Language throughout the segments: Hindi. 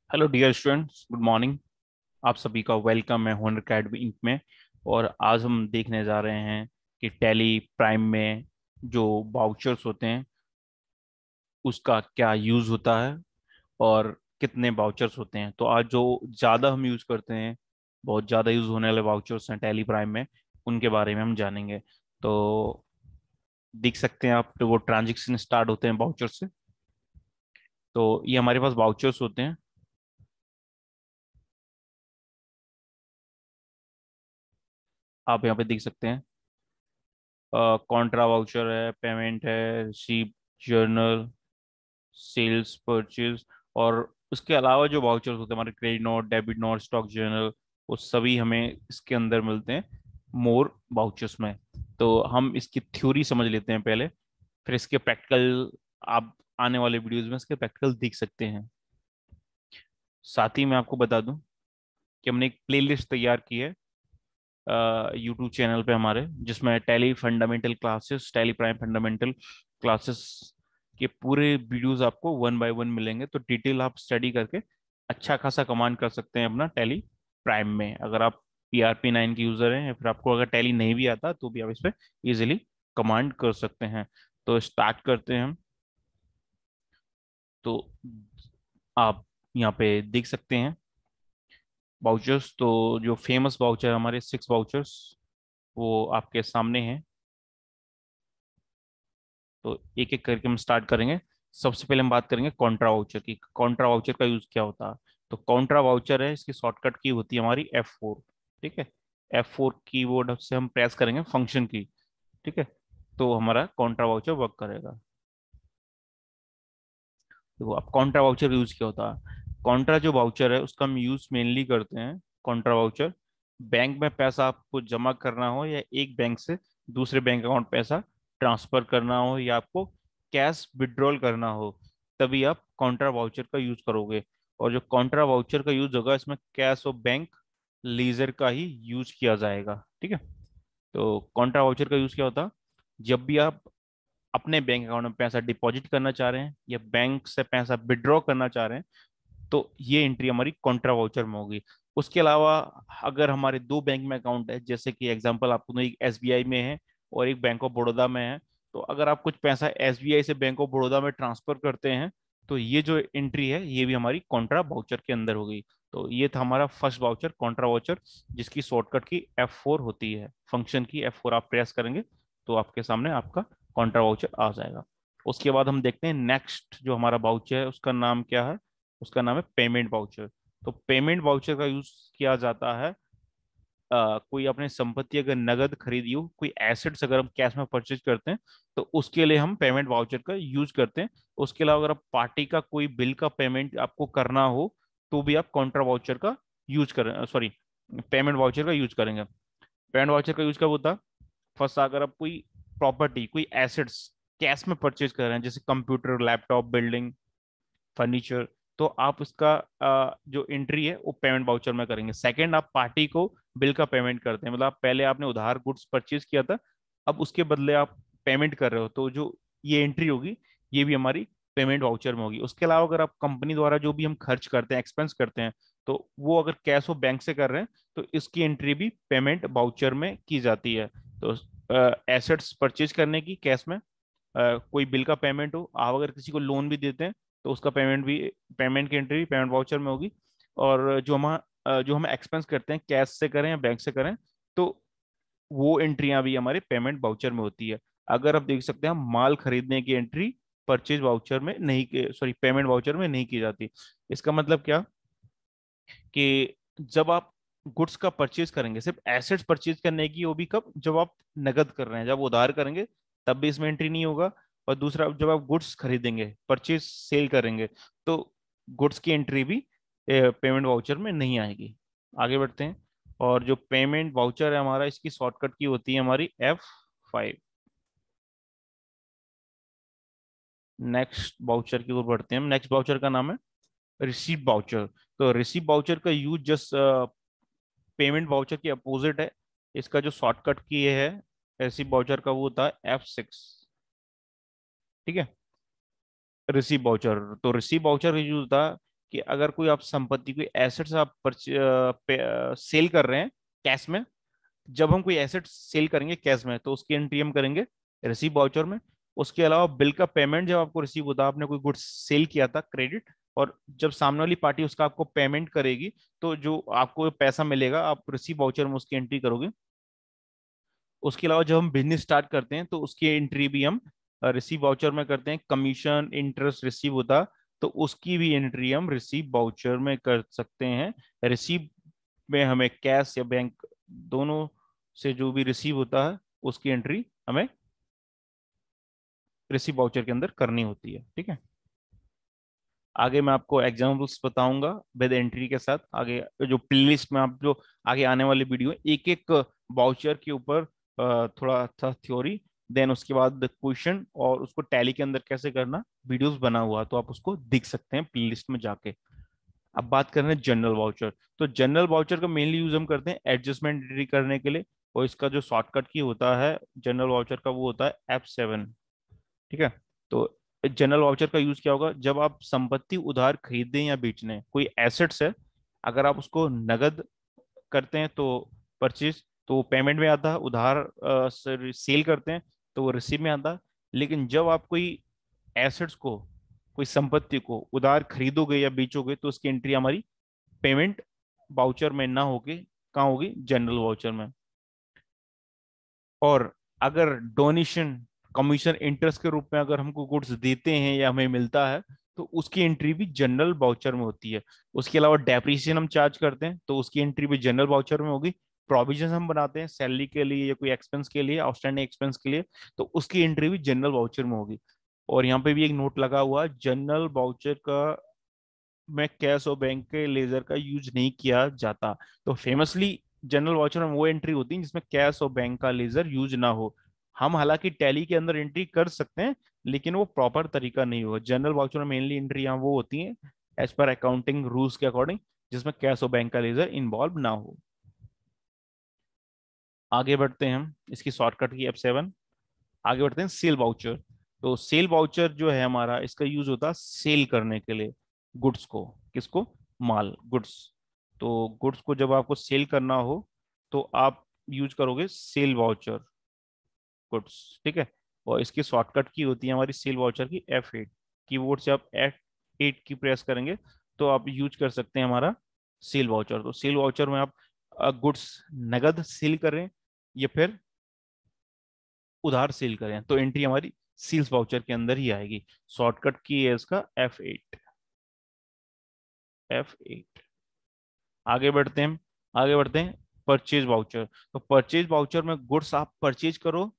Hello dear students, good morning. आप सभी का वेलकम है होनर अकेडमी इंक में। और आज हम देखने जा रहे हैं कि टैली प्राइम में जो वाउचर्स होते हैं उसका क्या यूज़ होता है और कितने वाउचर्स होते हैं। तो आज जो ज़्यादा हम यूज़ करते हैं, बहुत ज़्यादा यूज़ होने वाले वाउचर्स हैं टैली प्राइम में, उनके बारे में हम जानेंगे। तो देख सकते हैं आप, तो वो ट्रांजेक्शन स्टार्ट होते हैं वाउचर से। तो ये हमारे पास वाउचर्स होते हैं। आप यहाँ पे देख सकते हैं, कॉन्ट्रा वाउचर है, पेमेंट है, रिसीप्ट, जर्नल, सेल्स, परचेज। और उसके अलावा जो वाउचर्स होते हैं हमारे, credit note, debit note, stock journal, वो सभी हमें इसके अंदर मिलते हैं मोर वाउचर्स में। तो हम इसकी थ्योरी समझ लेते हैं पहले, फिर इसके प्रैक्टिकल आप आने वाले वीडियोस में इसके प्रैक्टिकल देख सकते हैं। साथ ही मैं आपको बता दूं कि हमने एक प्लेलिस्ट तैयार की है यूट्यूब चैनल पे हमारे, जिसमें tally fundamental classes, tally prime fundamental classes के पूरे वीडियोस आपको वन बाय वन मिलेंगे। तो डिटेल आप स्टडी करके अच्छा खासा कमांड कर सकते हैं अपना टैली प्राइम में। अगर आप PRP 9 के यूजर हैं या फिर आपको अगर टैली नहीं भी आता तो भी आप इस पर इजिली कमांड कर सकते हैं। तो स्टार्ट करते हैं हम। तो आप यहाँ पे देख सकते हैं वाउचर्स। तो जो फेमस वाउचर हमारे 6 वाउचर्स, वो आपके सामने हैं। तो एक एक करके हम स्टार्ट करेंगे। सबसे पहले हम बात करेंगे कॉन्ट्रा वाउचर की। कॉन्ट्रा वाउचर का यूज क्या होता है? तो कॉन्ट्रा वाउचर है, इसकी शॉर्टकट की होती है हमारी F4। ठीक है, F4 कीबोर्ड से हम प्रेस करेंगे फंक्शन की। ठीक है, तो हमारा कॉन्ट्रा वाउचर वर्क करेगा। देखो, अब कॉन्ट्रा वाउचर यूज क्या होता है? कॉन्ट्रा जो वाउचर है उसका हम यूज मेनली करते हैं। कॉन्ट्रा वाउचर, बैंक में पैसा आपको जमा करना हो या एक बैंक से दूसरे बैंक अकाउंट पैसा ट्रांसफर करना हो या आपको कैश विड्रॉल करना हो, तभी आप कॉन्ट्रा वाउचर का यूज करोगे। और जो कॉन्ट्रा वाउचर का यूज होगा, इसमें कैश और बैंक लीजर का ही यूज किया जाएगा। ठीक है, तो कॉन्ट्रा वाउचर का यूज क्या होता है? जब भी आप अपने बैंक अकाउंट में पैसा डिपॉजिट करना चाह रहे हैं या बैंक से पैसा विड्रॉ करना चाह रहे हैं, तो ये एंट्री हमारी कॉन्ट्रा वाउचर में होगी। उसके अलावा अगर हमारे दो बैंक में अकाउंट है, जैसे कि एग्जांपल आपको दूं, एक SBI में है और एक बैंक ऑफ बड़ौदा में है, तो अगर आप कुछ पैसा SBI से बैंक ऑफ बड़ौदा में ट्रांसफर करते हैं, तो ये जो एंट्री है ये भी हमारी कॉन्ट्रा वाउचर के अंदर होगी। तो ये था हमारा फर्स्ट वाउचर, कॉन्ट्रा वाउचर, जिसकी शॉर्टकट की F4 होती है। फंक्शन की F4 आप प्रेस करेंगे तो आपके सामने आपका कॉन्ट्रा वाउचर आ जाएगा। उसके बाद हम देखते हैं नेक्स्ट जो हमारा वाउचर है उसका नाम क्या है। उसका नाम है पेमेंट वाउचर। तो पेमेंट वाउचर का यूज किया जाता है, कोई अपने संपत्ति अगर नगद खरीदी हो, कोई एसेट्स अगर हम कैश में परचेज करते हैं, तो उसके लिए हम पेमेंट वाउचर का यूज करते हैं। उसके अलावा अगर आप पार्टी का कोई बिल का पेमेंट आपको करना हो, तो भी आप कॉन्ट्रा वाउचर का यूज करें, सॉरी, पेमेंट वाउचर का यूज करेंगे। पेमेंट वाउचर का यूज कब होता है? फर्स्ट, अगर आप कोई प्रॉपर्टी, कोई एसेट्स कैश में परचेज कर रहे हैं, जैसे कंप्यूटर, लैपटॉप, बिल्डिंग, फर्नीचर, तो आप उसका जो एंट्री है वो पेमेंट वाउचर में करेंगे। सेकंड, आप पार्टी को बिल का पेमेंट करते हैं, मतलब आप पहले आपने उधार गुड्स परचेज किया था, अब उसके बदले आप पेमेंट कर रहे हो, तो जो ये एंट्री होगी ये भी हमारी पेमेंट वाउचर में होगी। उसके अलावा अगर आप कंपनी द्वारा जो भी हम खर्च करते हैं, एक्सपेंस करते हैं, तो वो अगर कैश हो बैंक से कर रहे हैं, तो इसकी एंट्री भी पेमेंट वाउचर में की जाती है। तो एसेट्स परचेज करने की कैश में, कोई बिल का पेमेंट हो, आप अगर किसी को लोन भी देते हैं, तो उसका पेमेंट भी, पेमेंट की एंट्री भी पेमेंट वाउचर में होगी। और जो हम एक्सपेंस करते हैं कैश से करें या बैंक से करें, तो वो एंट्रियां भी हमारे पेमेंट वाउचर में होती है। अगर आप देख सकते हैं, हम माल खरीदने की एंट्री परचेज वाउचर में नहीं, सॉरी, पेमेंट वाउचर में नहीं की जाती। इसका मतलब क्या कि जब आप गुड्स का परचेज करेंगे, सिर्फ एसेट्स परचेज करने की, वो भी कब? जब आप नगद कर रहे हैं, जब उधार करेंगे तब भी इसमें एंट्री नहीं होगा। और दूसरा, जब आप गुड्स खरीदेंगे, परचेज सेल करेंगे, तो गुड्स की एंट्री भी पेमेंट वाउचर में नहीं आएगी। आगे बढ़ते हैं। और जो पेमेंट वाउचर है हमारा, इसकी शॉर्टकट की होती है हमारी F5। नेक्स्ट वाउचर की ओर बढ़ते हैं हम। नेक्स्ट वाउचर का नाम है रिसीप वाउचर। तो रिसीप वाउचर का यूज जस्ट पेमेंट वाउचर की अपोजिट है। इसका जो शॉर्टकट की ये है रिसीप वाउचर का, वो होता है F6। ठीक है, रिसीप वाउचर, तो रिसीप वाउचर का यूज होता है कि अगर कोई आप संपत्ति, कोई एसेट्स आप सेल कर रहे हैं कैश में, जब हम कोई एसेट सेल करेंगे कैश में तो उसकी एंट्री हम करेंगे रिसीव वाउचर में। उसके अलावा बिल का पेमेंट जब आपको रिसीव होता है, आपने कोई गुड्स सेल किया था क्रेडिट, और जब सामने वाली पार्टी उसका आपको पेमेंट करेगी, तो जो आपको पैसा मिलेगा आप रिसीव वाउचर में उसकी एंट्री करोगे। उसके अलावा जब हम बिजनेस स्टार्ट करते हैं तो उसकी एंट्री भी हम रिसीव वाउचर में करते हैं। कमीशन इंटरेस्ट रिसीव होता तो उसकी भी एंट्री हम रिसीव वाउचर में कर सकते हैं। रिसीव में हमें कैश या बैंक दोनों से जो भी रिसीव होता है उसकी एंट्री हमें रिसीव वाउचर के अंदर करनी होती है। ठीक है, आगे मैं आपको एग्जांपल्स बताऊंगा विद एंट्री के साथ। आगे जो प्लेलिस्ट में आप जो आगे आने वाली वीडियो एक एक वाउचर के ऊपर थोड़ा था थ्योरी, देन उसके बाद क्वेश्चन और उसको टैली के अंदर कैसे करना वीडियोस बना हुआ, तो आप उसको देख सकते हैं प्लेलिस्ट में जाके। अब बात कर रहे हैं जनरल वाउचर। तो जनरल वाउचर का मेनली यूज हम करते हैं एडजस्टमेंट एंट्री करने के लिए, और इसका जो शॉर्टकट की होता है जनरल वाउचर का वो होता है F7। ठीक है, तो जनरल वाउचर का यूज क्या होगा, जब आप संपत्ति उधार खरीदें या बेचने, कोई एसेट्स है, अगर आप उसको नगद करते हैं तो परचेज, तो वो पेमेंट में आता है। उधार सेल करते हैं तो वो रिसीव में आता है। लेकिन जब आप कोई एसेट्स को, कोई संपत्ति को उधार खरीदोगे या बेचोगे तो उसकी एंट्री हमारी पेमेंट वाउचर में ना होगी, कहाँ होगी, जनरल वाउचर में। और अगर डोनेशन, कमीशन, इंटरेस्ट के रूप में अगर हमको गुड्स देते हैं या हमें मिलता है तो उसकी एंट्री भी जनरल वाउचर में होती है। उसके अलावा डेप्रिसिएशन हम चार्ज करते हैं तो उसकी एंट्री भी जनरल वाउचर में होगी। प्रोविजन हम बनाते हैं सैलरी के लिए या कोई एक्सपेंस के लिए, आउटस्टैंडिंग एक्सपेंस के लिए, तो उसकी एंट्री भी जनरल वाउचर में होगी। और यहाँ पे भी एक नोट लगा हुआ है, जनरल वाउचर का में कैश और बैंक के लेजर का यूज नहीं किया जाता। तो फेमसली जनरल वाउचर में वो एंट्री होती है जिसमें कैश और बैंक का लेजर यूज ना हो। हम हालांकि टैली के अंदर एंट्री कर सकते हैं लेकिन वो प्रॉपर तरीका नहीं होगा। जनरल वाउचर में मेनली एंट्री यहाँ वो होती है एज पर अकाउंटिंग रूल्स के अकॉर्डिंग, जिसमें कैश और बैंक का लेजर इन्वॉल्व ना हो। आगे बढ़ते हैं हम इसकी शॉर्टकट की F7। आगे बढ़ते हैं सेल वाउचर। तो सेल वाउचर जो है हमारा, इसका यूज होता है सेल करने के लिए गुड्स को। किसको, माल, गुड्स। तो गुड्स को जब आपको सेल करना हो तो आप यूज करोगे सेल वाउचर गुड्स। ठीक है, और इसकी शॉर्टकट की होती है हमारी सेल वाउचर की F8। कीबोर्ड से आप F8 की प्रेस करेंगे तो आप यूज कर सकते हैं हमारा सेल वाउचर। तो सेल वाउचर में आप गुड्स नगद सेल करें या फिर उधार सेल करें तो एंट्री हमारी सेल्स वाउचर के अंदर ही आएगी। शॉर्टकट की है इसका F8। F8। आगे बढ़ते हैं, आगे बढ़ते हैं परचेज वाउचर। तो परचेज वाउचर में गुड्स आप परचेज करो,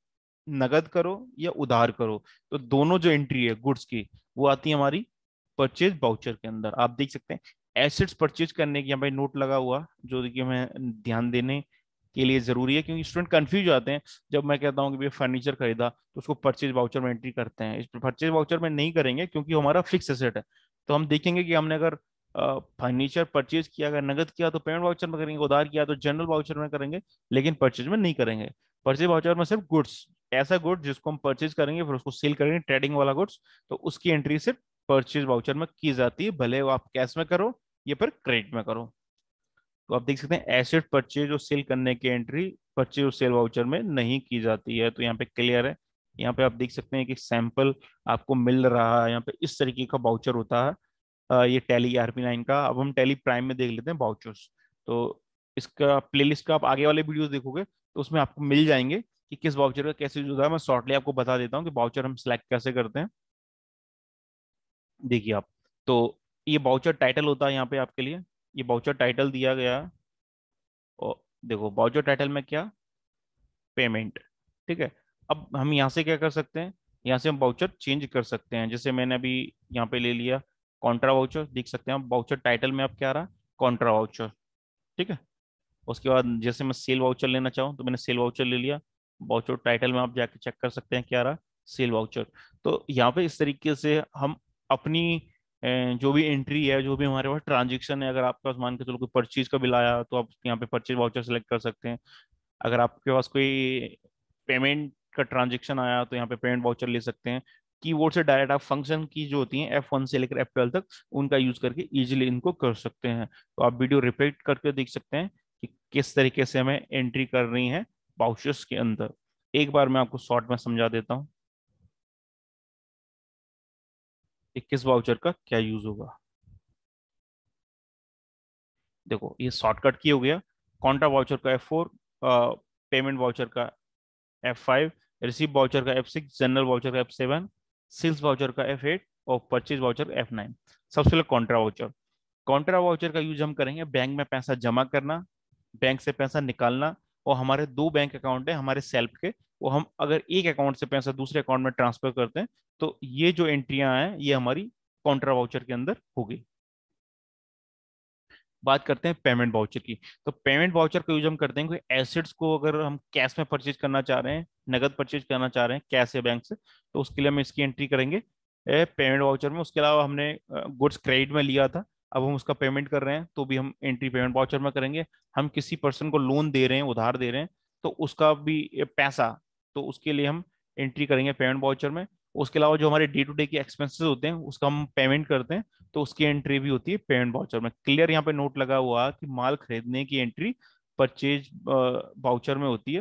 नगद करो या उधार करो, तो दोनों जो एंट्री है गुड्स की वो आती है हमारी परचेज वाउचर के अंदर। आप देख सकते हैं एसेट्स परचेज करने की यहाँ पे नोट लगा हुआ, जो देखिए मैं ध्यान देने के लिए जरूरी है क्योंकि स्टूडेंट कंफ्यूज हो जाते हैं। जब मैं कहता हूँ कि भैया फर्नीचर खरीदा तो उसको परचेज वाउचर में एंट्री करते हैं, इस परचेज वाउचर में नहीं करेंगे क्योंकि हमारा फिक्स एसेट है। तो हम देखेंगे कि हमने अगर फर्नीचर परचेज किया, अगर नगद किया तो पेमेंट वाउचर में करेंगे, उधार किया तो जनरल वाउचर में करेंगे, लेकिन परचेज में नहीं करेंगे। परचेज वाउचर में सिर्फ गुड्स, ऐसा गुड्स जिसको हम परचेज करेंगे फिर उसको सेल करेंगे, ट्रेडिंग वाला गुड्स, तो उसकी एंट्री सिर्फ परचेज वाउचर में की जाती है, भले वो आप कैश में करो या फिर क्रेडिट में करो। तो आप देख सकते हैं एसेट परचेज और सेल करने की एंट्री परचेज और सेल वाउचर में नहीं की जाती है। तो यहाँ पे क्लियर है। यहाँ पे आप देख सकते हैं कि सैंपल आपको मिल रहा है, यहाँ पे इस तरीके का वाउचर होता है। ये टैली ERP9 का। अब हम टैली प्राइम में देख लेते हैं वाउचर्स। तो इसका प्लेलिस्ट का आप आगे वाले वीडियोस देखोगे तो उसमें आपको मिल जाएंगे कि किस वाउचर का कैसे यूज होता है। मैं शॉर्टली आपको बता देता हूँ कि वाउचर हम सिलेक्ट कैसे करते हैं। देखिए आप, तो ये वाउचर टाइटल होता है यहाँ पे आपके लिए, ये वाउचर टाइटल दिया गया है। और देखो वाउचर टाइटल में क्या, पेमेंट। ठीक है, अब हम यहाँ से क्या कर सकते हैं, यहाँ से हम वाउचर चेंज कर सकते हैं। जैसे मैंने अभी यहाँ पे ले लिया कॉन्ट्रा वाउचर, देख सकते हैं आप वाउचर टाइटल में अब क्या आ रहा, कॉन्ट्रा वाउचर। ठीक है, उसके बाद जैसे मैं सेल वाउचर लेना चाहूँ तो मैंने सेल वाउचर ले लिया, वाउचर टाइटल में आप जाके चेक कर सकते हैं क्या रहा, सेल वाउचर। तो यहाँ पे इस तरीके से हम अपनी जो भी एंट्री है, जो भी हमारे पास ट्रांजेक्शन है, अगर आपके पास मान के चलो कोई परचेज का बिल आया तो आप यहाँ पे परचेज वाउचर सेलेक्ट कर सकते हैं। अगर आपके पास कोई पेमेंट का ट्रांजेक्शन आया तो यहाँ पे पेमेंट वाउचर ले सकते हैं। कीबोर्ड से डायरेक्ट आप फंक्शन की जो होती हैं F1 से लेकर F12 तक, उनका यूज करके इजीली इनको कर सकते हैं। तो आप वीडियो रिपीट करके देख सकते हैं कि किस तरीके से हमें एंट्री करनी है वाउचर्स के अंदर। एक बार मैं आपको शॉर्ट में समझा देता हूँ 21 वाउचर का क्या यूज होगा। देखो ये शॉर्टकट की हो गया। कॉन्ट्रा वाउचर का F4, पेमेंट वाउचर का F5, रिसीव वाउचर का F6, जनरल वाउचर का F7, सेल्स वाउचर का F8 और परचेज वाउचर का F9। सबसे पहले कॉन्ट्रा वाउचर। कॉन्ट्रा वाउचर का यूज हम करेंगे बैंक में पैसा जमा करना, बैंक से पैसा निकालना, और हमारे दो बैंक अकाउंट है हमारे सेल्फ के, वो हम अगर एक अकाउंट से पैसा दूसरे अकाउंट में ट्रांसफर करते हैं तो ये जो एंट्रियां हैं ये हमारी कॉन्ट्रा वाउचर के अंदर होगी। बात करते हैं पेमेंट वाउचर की। तो पेमेंट वाउचर का यूज हम करते हैं कोई एसेट्स को अगर हम कैश में परचेज करना चाह रहे हैं, नगद परचेज करना चाह रहे हैं कैश या बैंक से, तो उसके लिए हम इसकी एंट्री करेंगे पेमेंट वाउचर में। उसके अलावा हमने गुड्स क्रेडिट में लिया था, अब हम उसका पेमेंट कर रहे हैं तो भी हम एंट्री पेमेंट वाउचर में करेंगे। हम किसी पर्सन को लोन दे रहे हैं, उधार दे रहे हैं, तो उसका भी पैसा, तो उसके लिए हम एंट्री करेंगे पेमेंट वाउचर में। उसके अलावा जो हमारे डे टू डे के एक्सपेंसेस होते हैं उसका हम पेमेंट करते हैं, तो उसकी एंट्री भी होती है पेमेंट वाउचर में। क्लियर यहाँ पे नोट लगा हुआ कि माल खरीदने की एंट्री परचेज वाउचर में होती है,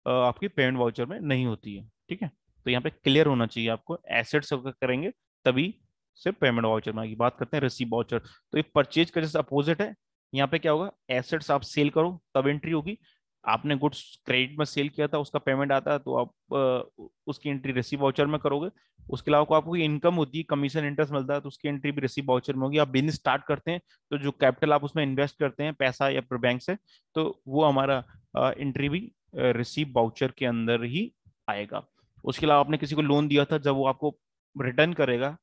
आपकी पेमेंट वाउचर में नहीं होती है। ठीक है, तो यहाँ पे क्लियर होना चाहिए आपको, एसेट्स अगर करेंगे तभी से पेमेंट वाउचर में आएगी। बात करते हैं रिसीव वाउचर। तो ये परचेज का जैसे अपोजिट है। यहाँ पे क्या होगा, एसेट्स आप सेल करो तब एंट्री होगी। आपने गुड्स क्रेडिट में सेल किया था, उसका पेमेंट आता है तो आप उसकी एंट्री रिसीव वाउचर में करोगे। उसके अलावा आपको इनकम होती है, कमीशन इंटरेस्ट मिलता है, तो उसकी एंट्री भी रिसीव वाउचर में होगी। आप बिजनेस स्टार्ट करते हैं तो जो कैपिटल आप उसमें इन्वेस्ट करते हैं पैसा या फिर बैंक से, तो वो हमारा एंट्री भी रिसीव वाउचर के अंदर ही आएगा। उसके अलावा आपने किसी को लोन दिया था, जब वो आपको रिटर्न करेगा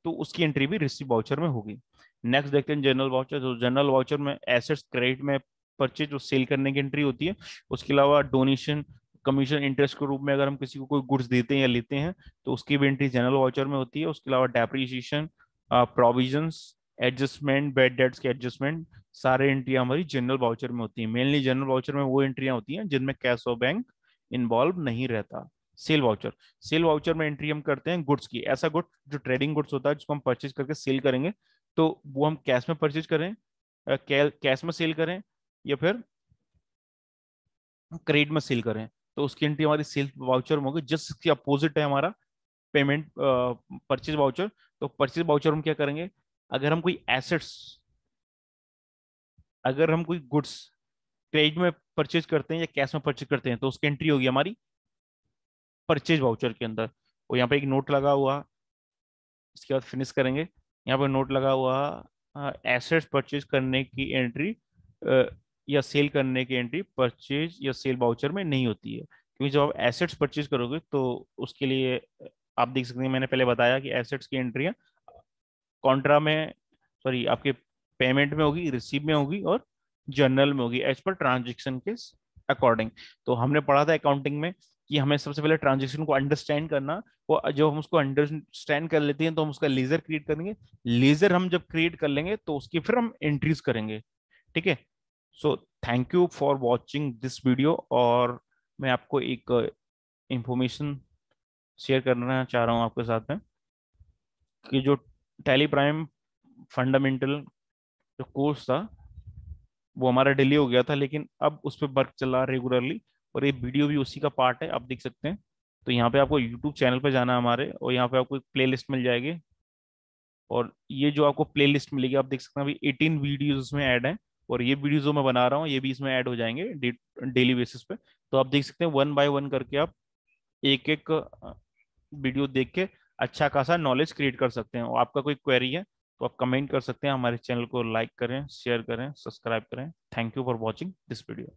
तो उसकी एंट्री भी रिसीव वाउचर में होगी। नेक्स्ट देखते हैं जनरल वाउचर। जो जनरल वाउचर में एसेट्स क्रेडिट में परचेज जो सेल करने की एंट्री होती है। उसके अलावा डोनेशन, कमीशन, इंटरेस्ट के रूप में अगर हम किसी को कोई गुड्स देते हैं या लेते हैं तो उसकी भी एंट्री जनरल वाउचर में होती है। उसके अलावा depreciation, provisions, adjustment, bad debts के एडजस्टमेंट, सारे एंट्री हमारी जनरल वाउचर में होती है। मेनली जनरल वाउचर में वो एंट्रियां होती हैं जिनमें कैश और बैंक इन्वॉल्व नहीं रहता। Cell voucher. सेल वाउचर में एंट्री हम करते हैं गुड्स की। ऐसा गुड जो ट्रेडिंग गुड्स होता है जिसको हम परचेज करके सेल करेंगे, तो वो हम कैश में परचेज करें, कैश में सेल करें या फिर क्रेडिट में सेल करें, तो उसकी एंट्री हमारी सेल वाउचर में होगी। जस्ट इसके अपोजिट है हमारा पेमेंट परचेज वाउचर। तो परचेज वाउचर हम क्या करेंगे, अगर हम कोई एसेट्स, अगर हम कोई गुड्स क्रेडिट में परचेज करते हैं या कैश में परचेज करते हैं तो उसकी एंट्री होगी हमारी परचेज वाउचर के अंदर। और यहाँ पे एक नोट लगा हुआ, इसके बाद फिनिश करेंगे। यहाँ पर नोट लगा हुआ, एसेट्स परचेज करने की एंट्री या सेल करने की एंट्री परचेज या सेल वाउचर में नहीं होती है, क्योंकि जब आप एसेट्स परचेज करोगे तो उसके लिए आप देख सकते हैं, मैंने पहले बताया कि एसेट्स की एंट्री कॉन्ट्रा में, सॉरी आपके पेमेंट में होगी, रिसीव में होगी और जर्नल में होगी, एज पर ट्रांजेक्शन के अकॉर्डिंग। तो हमने पढ़ा था अकाउंटिंग में कि हमें सबसे पहले ट्रांजेक्शन को अंडरस्टैंड करना, वो जब हम उसको अंडरस्टैंड कर लेते हैं तो हम उसका लेजर क्रिएट करेंगे। लेजर हम जब क्रिएट कर लेंगे तो उसकी फिर हम एंट्रीज करेंगे। ठीक है, so thank you for watching this video. और मैं आपको एक इंफॉर्मेशन शेयर करना चाह रहा हूँ आपके साथ में, कि जो टैली प्राइम फंडामेंटल जो कोर्स था वो हमारा डिले हो गया था, लेकिन अब उस पर वर्क चला रेगुलरली, और ये वीडियो भी उसी का पार्ट है, आप देख सकते हैं। तो यहाँ पे आपको यूट्यूब चैनल पे जाना है हमारे, और यहाँ पे आपको एक प्ले लिस्ट मिल जाएगी, और ये जो आपको प्ले लिस्ट मिलेगी आप देख सकते हैं अभी 18 वीडियोज इसमें ऐड हैं, और ये वीडियो जो मैं बना रहा हूँ ये भी इसमें ऐड हो जाएंगे डेली बेसिस पे। तो आप देख सकते हैं वन बाय वन करके आप एक एक वीडियो देख के अच्छा खासा नॉलेज क्रिएट कर सकते हैं। और आपका कोई क्वेरी है तो आप कमेंट कर सकते हैं। हमारे चैनल को लाइक करें, शेयर करें, सब्सक्राइब करें। Thank you for watching this video.